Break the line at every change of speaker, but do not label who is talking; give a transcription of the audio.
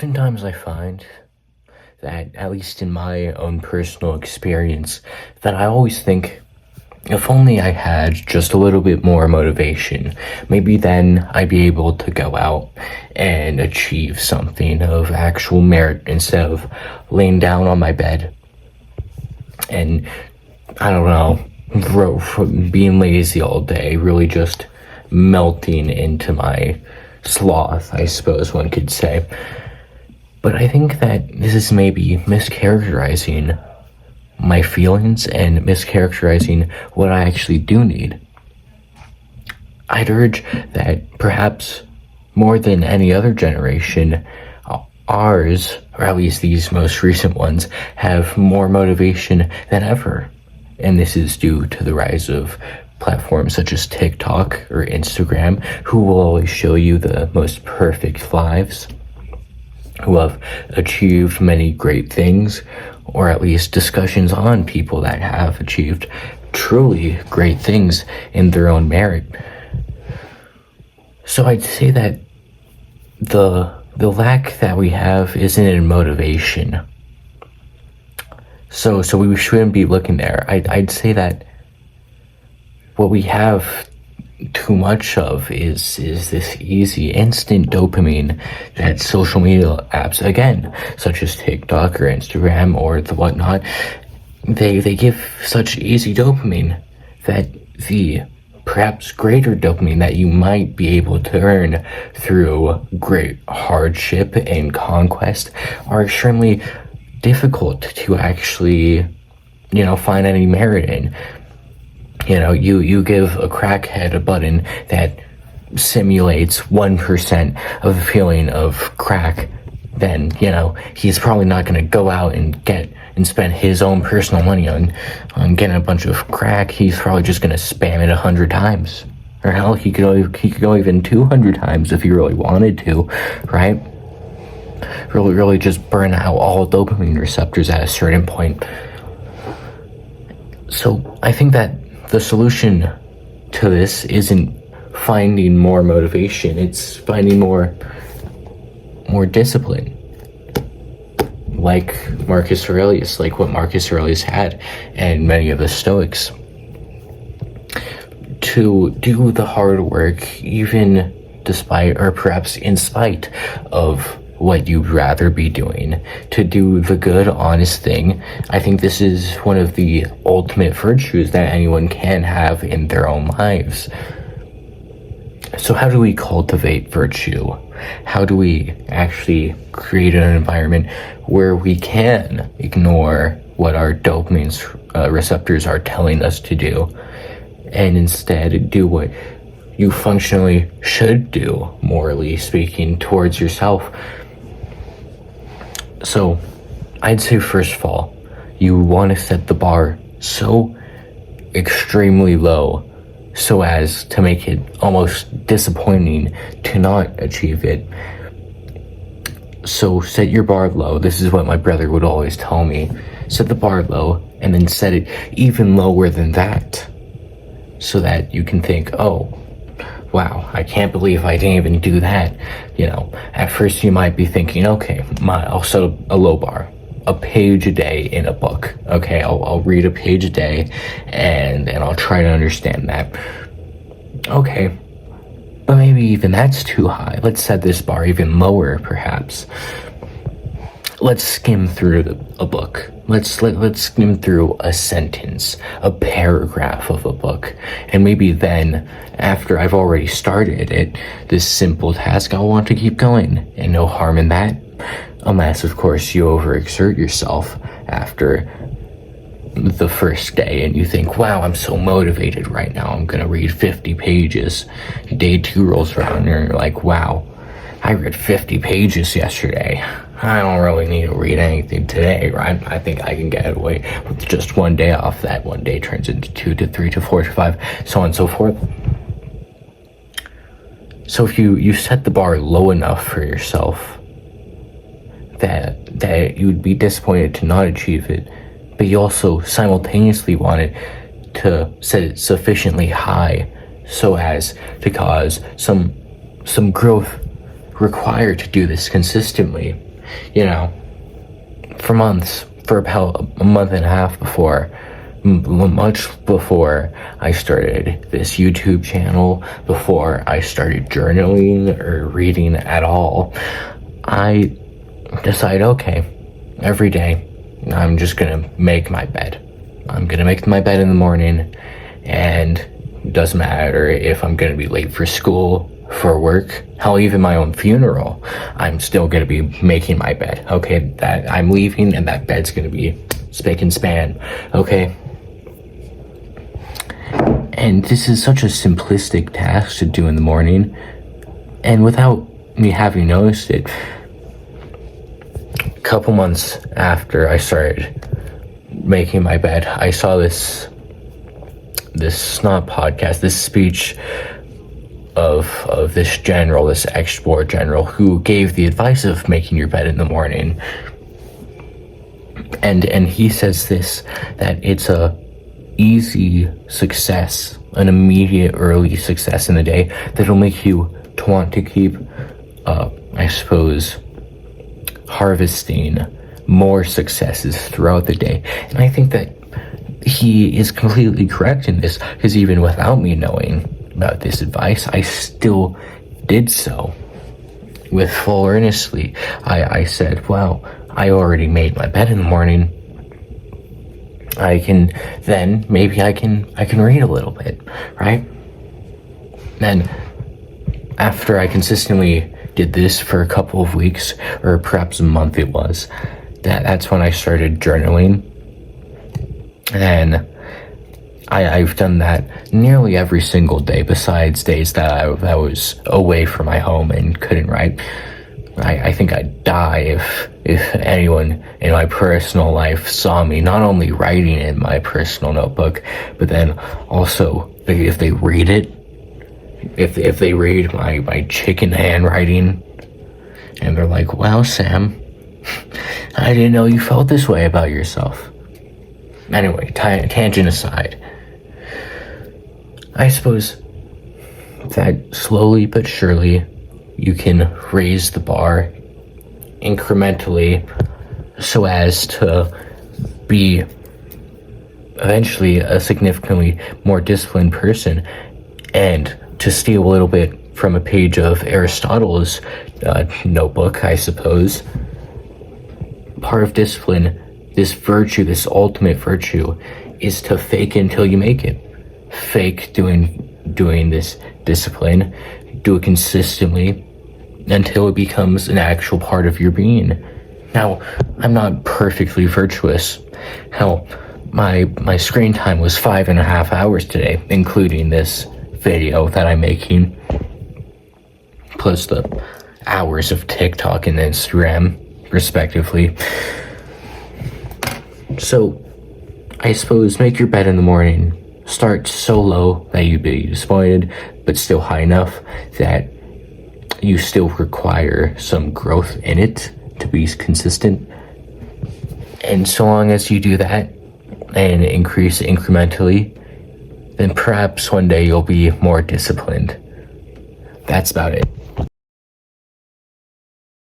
Oftentimes I find that, at least in my own personal experience, that I always think, if only I had just a little bit more motivation, maybe then I'd be able to go out and achieve something of actual merit instead of laying down on my bed and, I don't know, being lazy all day, really just melting into my sloth, I suppose one could say. But I think that this is maybe mischaracterizing my feelings and mischaracterizing what I actually do need. I'd urge that perhaps more than any other generation, ours, or at least these most recent ones, have more motivation than ever. And this is due to the rise of platforms such as TikTok or Instagram, who will always show you the most perfect lives, who have achieved many great things, or at least discussions on people that have achieved truly great things in their own merit. So I'd say that the lack that we have isn't in motivation. So we shouldn't be looking there. I'd say that what we have too much of is this easy, instant dopamine that social media apps, again, such as TikTok or Instagram or the whatnot, they give such easy dopamine that the perhaps greater dopamine that you might be able to earn through great hardship and conquest are extremely difficult to actually, find any merit in. You give a crackhead a button that simulates 1% of the feeling of crack, then, he's probably not going to go out and get and spend his own personal money on getting a bunch of crack. He's probably just going to spam it 100 times. Or hell, he could go even 200 times if he really wanted to, right? Really just burn out all dopamine receptors at a certain point. So I think that the solution to this isn't finding more motivation, it's finding more discipline. Like Marcus Aurelius, like what Marcus Aurelius had, and many of the Stoics. To do the hard work, even despite, or perhaps in spite of what you'd rather be doing, to do the good, honest thing. I think this is one of the ultimate virtues that anyone can have in their own lives. So how do we cultivate virtue? How do we actually create an environment where we can ignore what our dopamine receptors are telling us to do, and instead do what you functionally should do, morally speaking, towards yourself? So I'd say, first of all, you want to set the bar so extremely low so as to make it almost disappointing to not achieve it. So set your bar low. This is what my brother would always tell me. Set the bar low and then set it even lower than that, so that you can think, oh, wow, I can't believe I didn't even do that. At first you might be thinking, okay, I'll set a low bar, a page a day in a book. Okay, I'll read a page a day and I'll try to understand that. Okay, but maybe even that's too high. Let's set this bar even lower, perhaps. Let's skim through a book. Let's skim through a sentence, a paragraph of a book. And maybe then, after I've already started it, this simple task, I'll want to keep going. And no harm in that. Unless, of course, you overexert yourself after the first day and you think, wow, I'm so motivated right now, I'm gonna read 50 pages. Day 2 rolls around and you're like, wow, I read 50 pages yesterday. I don't really need to read anything today, right? I think I can get away with just one day off. That one day turns into 2 to 3 to 4 to 5, so on and so forth. So if you set the bar low enough for yourself that you'd be disappointed to not achieve it, but you also simultaneously want it to set it sufficiently high so as to cause some growth required to do this consistently, you know, for months, for about a month and a half before, much before I started this YouTube channel, before I started journaling or reading at all, I decided, okay, every day I'm just gonna make my bed. I'm gonna make my bed in the morning, and it doesn't matter if I'm gonna be late for school, for work, hell, even my own funeral, I'm still gonna be making my bed. Okay, that I'm leaving and that bed's gonna be spick and span. Okay. And this is such a simplistic task to do in the morning, and without me having noticed it, a couple months after I started making my bed, I saw this not podcast, this speech of this general, this ex-war general, who gave the advice of making your bed in the morning. And he says this, that it's a easy success, an immediate early success in the day that'll make you to want to keep, I suppose, harvesting more successes throughout the day. And I think that he is completely correct in this, because even without me knowing about this advice, I still did so with full earnestly. I said, well, I already made my bed in the morning. I can read a little bit, right? Then after I consistently did this for a couple of weeks, or perhaps a month it was, that's when I started journaling. And I've done that nearly every single day, besides days that I was away from my home and couldn't write. I think I'd die if anyone in my personal life saw me not only writing in my personal notebook, but then also if they read it, if they read my chicken handwriting, and they're like, wow, Sam, I didn't know you felt this way about yourself. Anyway, tangent aside, I suppose that slowly but surely you can raise the bar incrementally so as to be eventually a significantly more disciplined person. And to steal a little bit from a page of Aristotle's notebook, I suppose, part of discipline, this virtue, this ultimate virtue, is to fake it until you make it. Fake doing this discipline, do it consistently until it becomes an actual part of your being. Now, I'm not perfectly virtuous. Hell, my screen time was 5.5 hours today, including this video that I'm making, plus the hours of TikTok and Instagram, respectively. So, I suppose make your bed in the morning. Start so low that you'd be disappointed, but still high enough that you still require some growth in it to be consistent. And so long as you do that and increase incrementally, then perhaps one day you'll be more disciplined. That's about it.